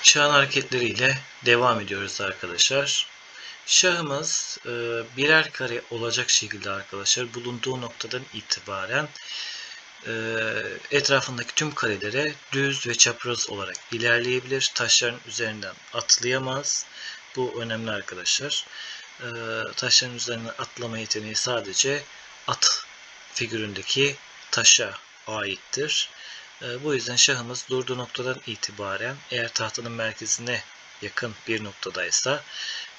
Şahın hareketleriyle devam ediyoruz arkadaşlar. Şahımız birer kare olacak şekilde arkadaşlar bulunduğu noktadan itibaren etrafındaki tüm karelere düz ve çapraz olarak ilerleyebilir. Taşların üzerinden atlayamaz. Bu önemli arkadaşlar. Taşların üzerinden atlama yeteneği sadece at figüründeki taşa aittir. Bu yüzden şahımız durduğu noktadan itibaren eğer tahtanın merkezine yakın bir noktadaysa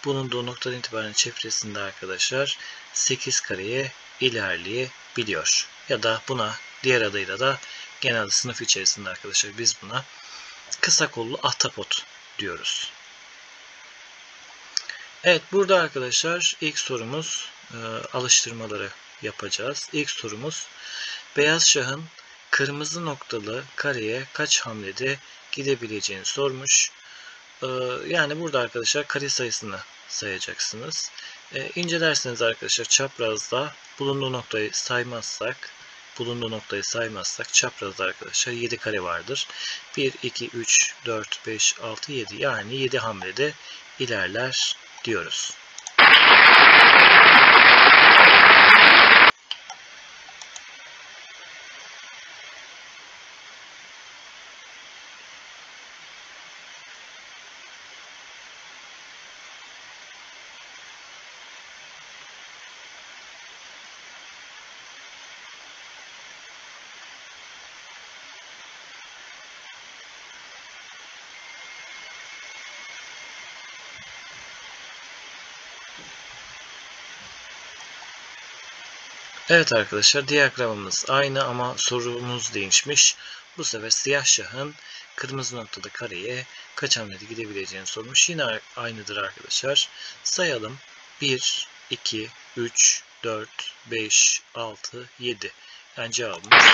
bulunduğu noktadan itibaren çevresinde arkadaşlar 8 kareye ilerleyebiliyor. Ya da buna diğer adıyla da genelde sınıf içerisinde arkadaşlar biz buna kısa kollu ahtapot diyoruz. Evet, burada arkadaşlar ilk sorumuz alıştırmaları yapacağız. İlk sorumuz beyaz şahın kırmızı noktalı kareye kaç hamlede gidebileceğini sormuş. Yani burada arkadaşlar kare sayısını sayacaksınız. İncelerseniz arkadaşlar çaprazda bulunduğu noktayı saymazsak çaprazda arkadaşlar 7 kare vardır. 1, 2, 3, 4, 5, 6, 7 yani 7 hamlede ilerler diyoruz. Evet arkadaşlar, diyagramımız aynı ama sorumuz değişmiş. Bu sefer siyah şahın kırmızı noktada kareye kaç hamlede gidebileceğini sormuş. Yine aynıdır arkadaşlar. Sayalım. 1, 2, 3, 4, 5, 6, 7. Yani cevabımız 7.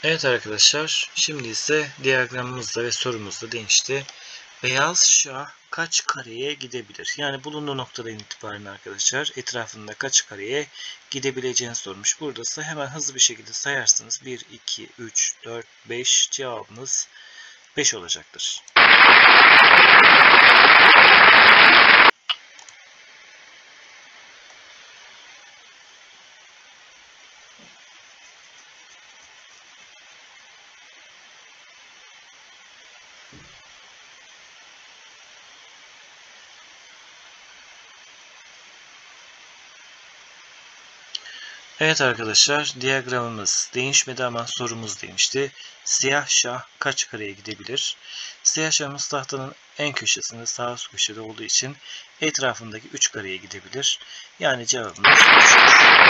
Evet arkadaşlar, şimdi ise diyagramımızda ve sorumuzda değişti. Beyaz şah kaç kareye gidebilir? Yani bulunduğu noktadan itibaren arkadaşlar etrafında kaç kareye gidebileceğini sormuş. Burada ise hemen hızlı bir şekilde sayarsınız. 1, 2, 3, 4, 5 cevabımız 5 olacaktır. Evet arkadaşlar, diyagramımız değişmedi ama sorumuz değişti. Siyah şah kaç kareye gidebilir? Siyah şahımız tahtanın en köşesinde sağ üst köşede olduğu için etrafındaki 3 kareye gidebilir. Yani cevabımız 3'tür.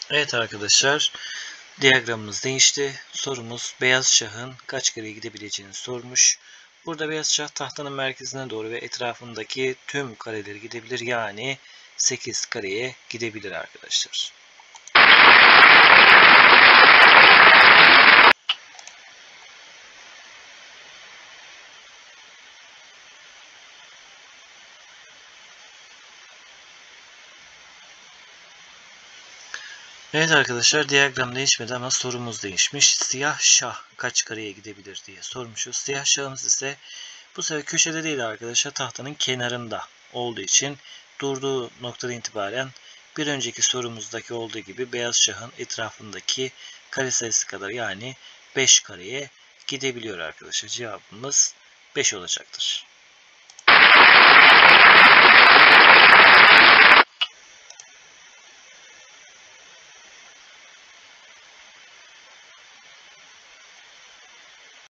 Evet arkadaşlar, diyagramımız değişti. Sorumuz beyaz şahın kaç kareye gidebileceğini sormuş. Burada beyaz şah tahtanın merkezine doğru ve etrafındaki tüm kareleri gidebilir. Yani 8 kareye gidebilir arkadaşlar. Evet arkadaşlar, diyagram değişmedi ama sorumuz değişmiş. Siyah şah kaç kareye gidebilir diye sormuşuz. Siyah şahımız ise bu sefer köşede değil arkadaşlar, tahtanın kenarında olduğu için durduğu noktadan itibaren bir önceki sorumuzdaki olduğu gibi beyaz şahın etrafındaki kare sayısı kadar yani 5 kareye gidebiliyor arkadaşlar. Cevabımız 5 olacaktır.